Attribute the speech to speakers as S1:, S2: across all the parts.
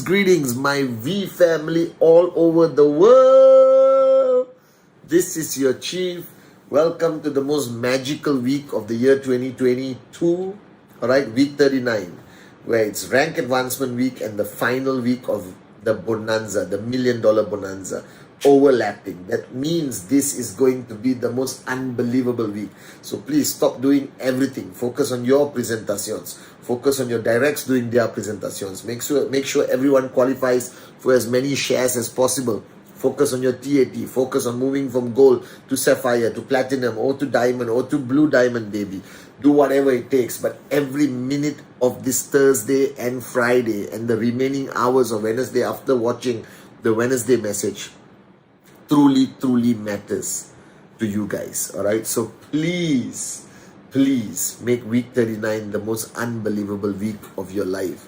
S1: Greetings, my V family all over the world. This is your chief. Welcome to the most magical week of the year 2022. Alright, week 39, where it's rank advancement week and the final week of the bonanza, the $1 million bonanza, overlapping. That means this is going to be the most unbelievable week. So please stop doing everything. Focus on your presentations. Focus on your directs doing their presentations. Make sure everyone qualifies for as many shares as possible. Focus on your TAT. Focus on moving from gold to sapphire to platinum or to diamond or to blue diamond, baby. Do whatever it takes. But every minute of this Thursday and Friday and the remaining hours of Wednesday after watching the Wednesday message truly matters to you guys. Alright, so please make week 39 the most unbelievable week of your life.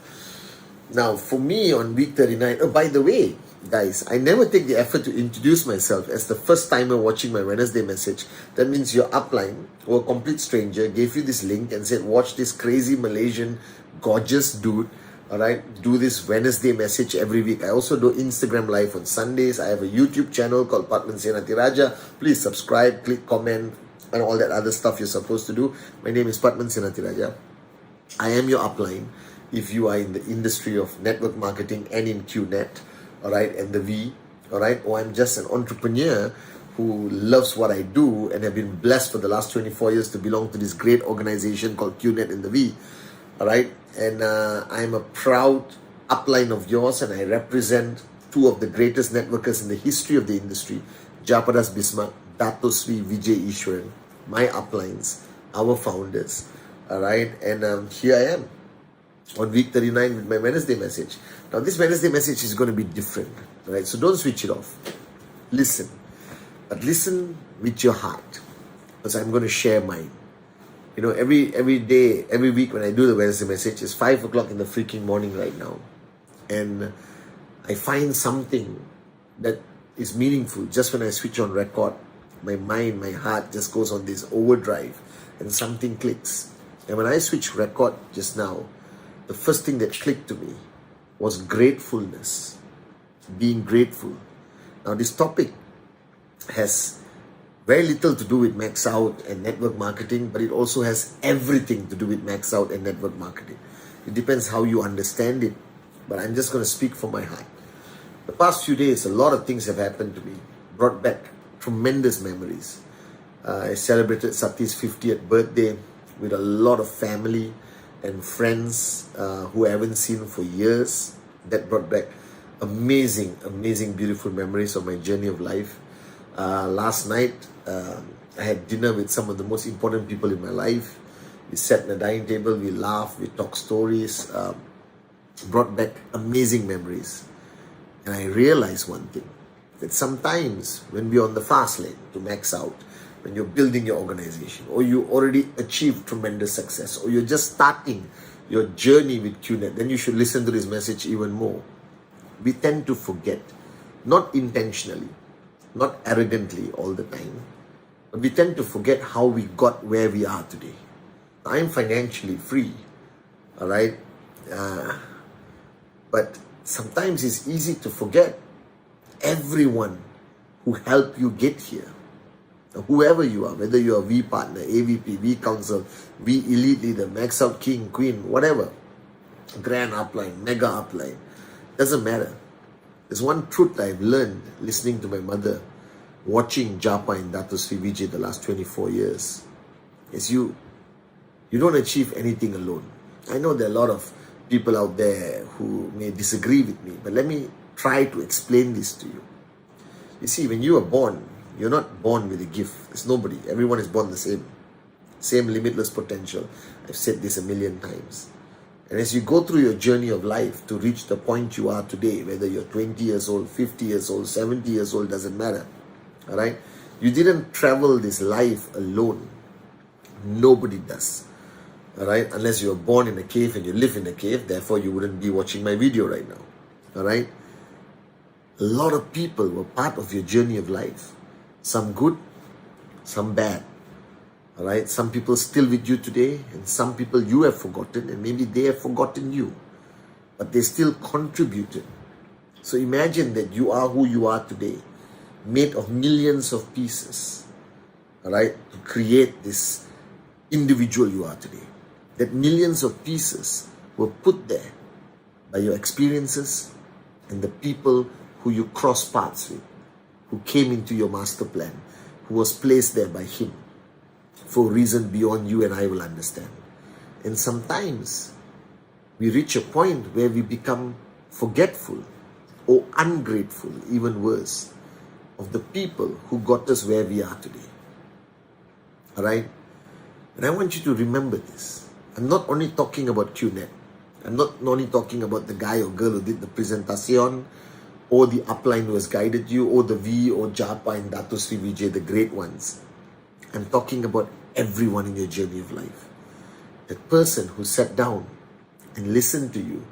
S1: Now for me on week 39, oh by the way guys, I never take the effort to introduce myself as the first timer watching my Wednesday message. That means your upline or a complete stranger gave you this link and said watch this crazy Malaysian gorgeous dude, alright, do this Wednesday message every week. I also do Instagram live on Sundays. I have a YouTube channel called Pathman Senathirajah. Please subscribe, click comment and all that other stuff you're supposed to do. My name is Pathman Senathirajah. I am your upline if you are in the industry of network marketing and in QNet, alright, and the V, alright, or I'm just an entrepreneur who loves what I do and have been blessed for the last 24 years to belong to this great organization called QNet and the V, alright, and I'm a proud upline of yours and I represent two of the greatest networkers in the history of the industry, Japadas Bismarck, Dato Sri Vijay Ishwaran, my uplines, our founders, alright, and here I am on week 39 with my Wednesday message. Now this Wednesday message is going to be different, right? So don't switch it off. Listen, but listen with your heart, because I'm going to share mine. You know, every day, every week when I do the Wednesday message, it's 5 o'clock in the freaking morning right now, and I find something that is meaningful just when I switch on record. My mind, my heart just goes on this overdrive and something clicks. And when I switch record just now, the first thing that clicked to me was gratefulness, being grateful. Now this topic has very little to do with max out and network marketing, but it also has everything to do with max out and network marketing. It depends how you understand it, but I'm just going to speak from my heart. The past few days, a lot of things have happened to me, brought back tremendous memories. I celebrated Sati's 50th birthday with a lot of family and friends who I haven't seen for years. That brought back amazing, beautiful memories of my journey of life. Last night, I had dinner with some of the most important people in my life. We sat at the dining table, we laughed, we talked stories, brought back amazing memories. And I realized one thing, that sometimes when we're on the fast lane to max out, when you're building your organization, or you already achieved tremendous success, or you're just starting your journey with QNet, then you should listen to this message even more. We tend to forget, not intentionally, not arrogantly all the time, but we tend to forget how we got where we are today. I'm financially free, alright? But sometimes it's easy to forget everyone who helped you get here. Whoever you are, whether you are V partner, AVP, V council, V elite leader, max out king, queen, whatever, grand upline, mega upline, doesn't matter. There's one truth I've learned listening to my mother, watching Japa and Dato Sri Vijay the last 24 years, is you don't achieve anything alone. I know there are a lot of people out there who may disagree with me, but let me try to explain this to you. You see, when you were born, You're not born with a gift. There's nobody. Everyone is born the same. Same limitless potential. I've said this a million times. And as you go through your journey of life to reach the point you are today, whether you're 20 years old, 50 years old, 70 years old, doesn't matter. All right? You didn't travel this life alone. Nobody does. All right? Unless you were born in a cave and you live in a cave, therefore you wouldn't be watching my video right now. All right? A lot of people were part of your journey of life. Some good, some bad. All right, some people still with you today, and some people you have forgotten, and maybe they have forgotten you, but they still contributed. So imagine that you are who you are today, made of millions of pieces, all right, to create this individual you are today. That millions of pieces were put there by your experiences and the people who you cross paths with, who came into your master plan, who was placed there by Him, for a reason beyond you and I will understand. And sometimes we reach a point where we become forgetful or ungrateful, even worse, of the people who got us where we are today. Alright? And I want you to remember this. I'm not only talking about QNet. I'm not only talking about the guy or girl who did the presentation, or the upline who has guided you, or the V or Japa and Dato Sri Vijay, the great ones. I'm talking about everyone in your journey of life. That person who sat down and listened to you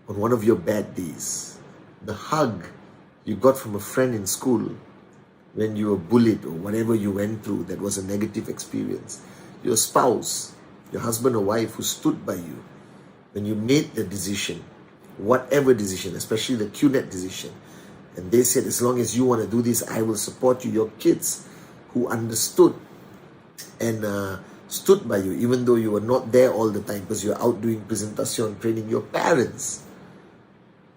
S1: on one of your bad days. The hug you got from a friend in school when you were bullied or whatever you went through that was a negative experience. Your spouse, your husband or wife who stood by you when you made the decision, whatever decision, especially the QNet decision. And they said, as long as you want to do this, I will support you. Your kids who understood and stood by you, even though you were not there all the time because you're out doing presentation, training. Your parents,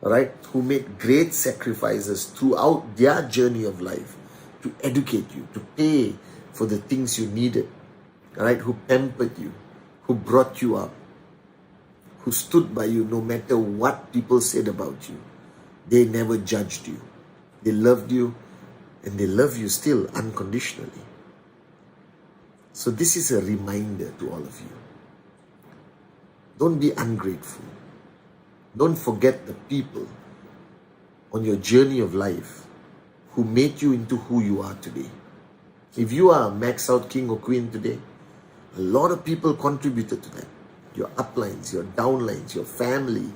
S1: right, who made great sacrifices throughout their journey of life to educate you, to pay for the things you needed, right, who pampered you, who brought you up, who stood by you no matter what people said about you. They never judged you. They loved you, and they love you still unconditionally. So this is a reminder to all of you. Don't be ungrateful. Don't forget the people on your journey of life who made you into who you are today. If you are a max out king or queen today, a lot of people contributed to that. Your uplines, your downlines, your family,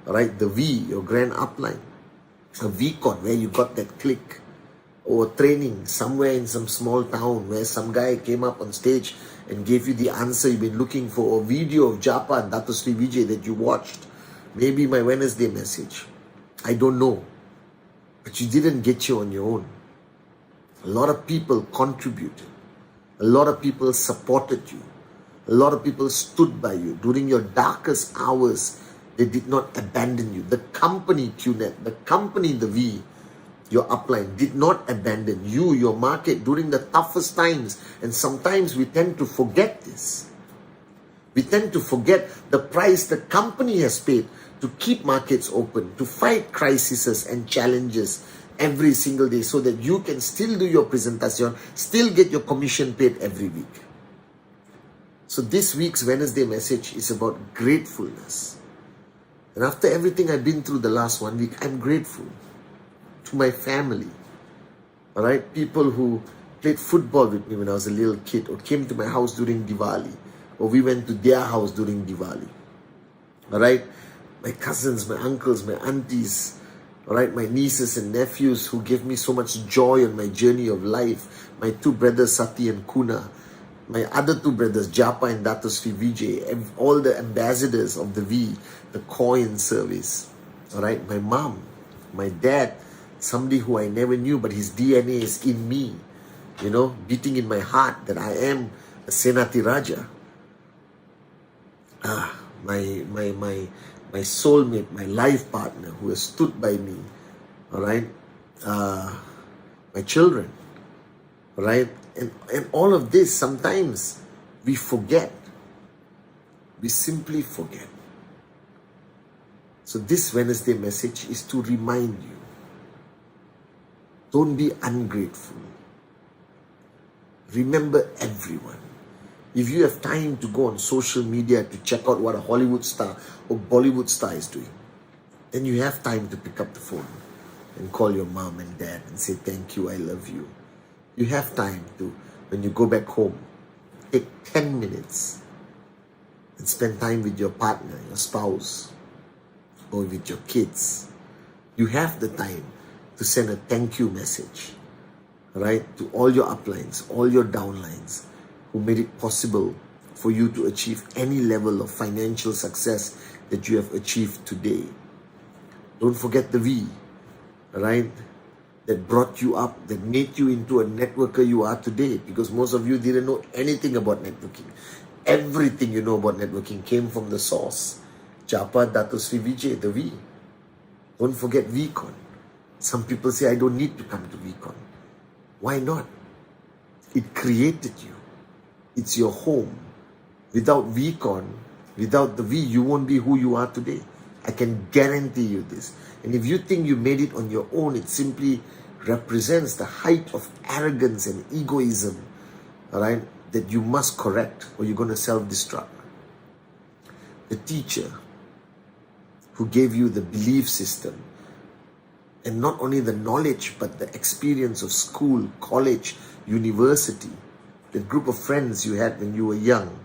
S1: right? The V, your grand upline. A VCon where you got that click. Or training somewhere in some small town where some guy came up on stage and gave you the answer you've been looking for. Or video of Japa and Dato Sri Vijay that you watched. Maybe my Wednesday message. I don't know. But you didn't get you on your own. A lot of people contributed. A lot of people supported you. A lot of people stood by you. During your darkest hours, they did not abandon you. The company QNet, the company the V, your upline, did not abandon you, your market, during the toughest times. And sometimes we tend to forget this. We tend to forget the price the company has paid to keep markets open, to fight crises and challenges every single day so that you can still do your presentation, still get your commission paid every week. So this week's Wednesday message is about gratefulness. And after everything I've been through the last 1 week, I'm grateful to my family. All right, people who played football with me when I was a little kid, or came to my house during Diwali, or we went to their house during Diwali. All right, my cousins, my uncles, my aunties, all right, my nieces and nephews who gave me so much joy on my journey of life. My two brothers, Sati and Kuna. My other two brothers, Japa and Dato Sri Vijay. All the ambassadors of the V, the coin service. All right, my mom, my dad, somebody who I never knew, but his DNA is in me, you know, beating in my heart that I am a Senathirajah. My soulmate, my life partner who has stood by me, all right, my children, all right, and all of this, sometimes we forget. We simply forget. So this Wednesday message is to remind you, don't be ungrateful. Remember everyone. If you have time to go on social media to check out what a Hollywood star or Bollywood star is doing, then you have time to pick up the phone and call your mom and dad and say, thank you, I love you. You have time to, when you go back home, take 10 minutes and spend time with your partner, your spouse, or with your kids. You have the time to send a thank you message, right, to all your uplines, all your downlines, who made it possible for you to achieve any level of financial success that you have achieved today. Don't forget the V, right, that brought you up, that made you into a networker you are today, because most of you didn't know anything about networking. Everything you know about networking came from the source. Japa Dato Sri Vijay, the V. Don't forget VCon. Some people say, I don't need to come to VCon. Why not? It created you. It's your home. Without VCon, without the V, you won't be who you are today. I can guarantee you this. And if you think you made it on your own, it simply represents the height of arrogance and egoism, all right, that you must correct or you're going to self-destruct. The teacher who gave you the belief system, and not only the knowledge, but the experience of school, college, university, the group of friends you had when you were young,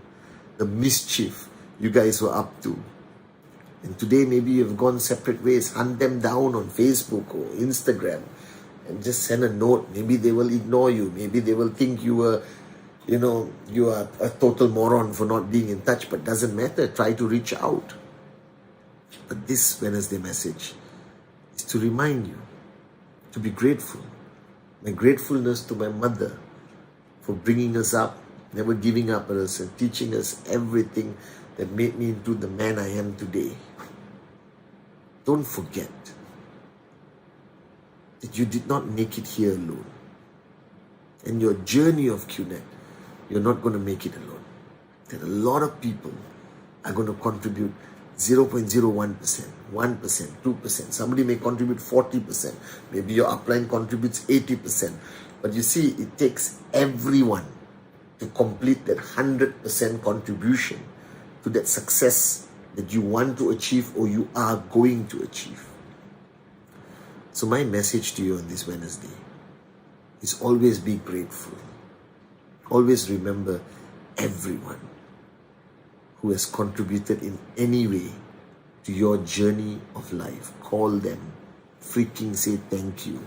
S1: the mischief you guys were up to. And today maybe you've gone separate ways. Hunt them down on Facebook or Instagram and just send a note. Maybe they will ignore you. Maybe they will think you were, you are a total moron for not being in touch, but doesn't matter. Try to reach out. But this Wednesday message is to remind you to be grateful. My gratefulness to my mother for bringing us up, never giving up on us, and teaching us everything that made me into the man I am today. Don't forget that you did not make it here alone. And your journey of QNet, you're not going to make it alone. That a lot of people are going to contribute 0.01%, 1%, 2%. Somebody may contribute 40%. Maybe your upline contributes 80%. But you see, it takes everyone to complete that 100% contribution to that success that you want to achieve or you are going to achieve. So my message to you on this Wednesday is always be grateful. Always remember everyone who has contributed in any way to your journey of life. Call them. Freaking say thank you.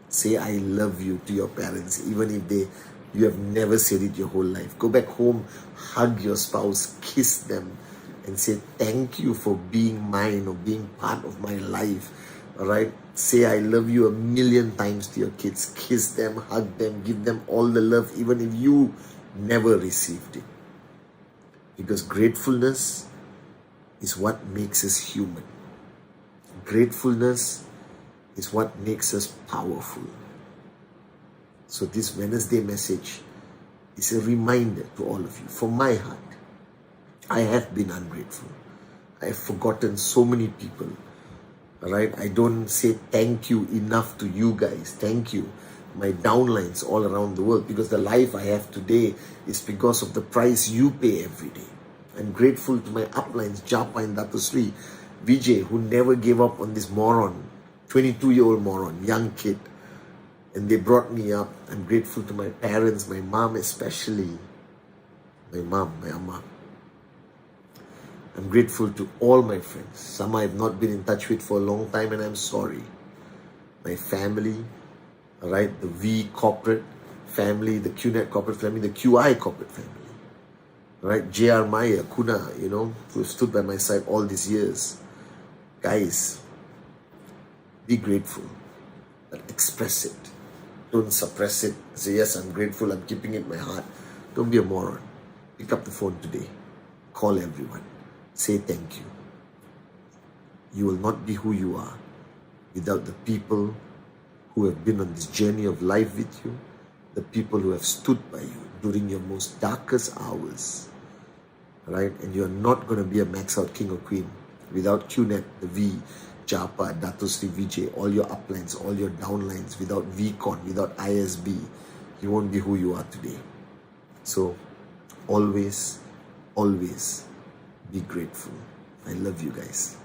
S1: Say I love you to your parents, even if you have never said it your whole life. Go back home, hug your spouse, kiss them, and say thank you for being mine or being part of my life. All right? Say I love you 1,000,000 times to your kids. Kiss them, hug them, give them all the love, even if you never received it. Because gratefulness is what makes us human. Gratefulness is what makes us powerful. So this Wednesday message is a reminder to all of you. From my heart, I have been ungrateful. I have forgotten so many people. Right? I don't say thank you enough to you guys. Thank you. My downlines all around the world, because the life I have today is because of the price you pay every day. I'm grateful to my uplines, Japa and Dato Sri Vijay, who never gave up on this moron, 22-year-old moron, young kid. And they brought me up. I'm grateful to my parents, my mom especially. My amma. I'm grateful to all my friends. Some I have not been in touch with for a long time, and I'm sorry. My family, all right, the V corporate family, the QNet corporate family, the QI corporate family, all right, JR Maya, Kuna, who have stood by my side all these years. Guys, be grateful, but express it. Don't suppress it. Say, yes, I'm grateful, I'm keeping it in my heart. Don't be a moron. Pick up the phone today. Call everyone. Say thank you. You will not be who you are without the people who have been on this journey of life with you, the people who have stood by you during your most darkest hours, right? And you're not going to be a max out king or queen without QNet, the V, Japa, Dato Sri Vijay, all your uplines, all your downlines, without VCon, without ISB. you won't be who you are today. So always, always be grateful. I love you guys.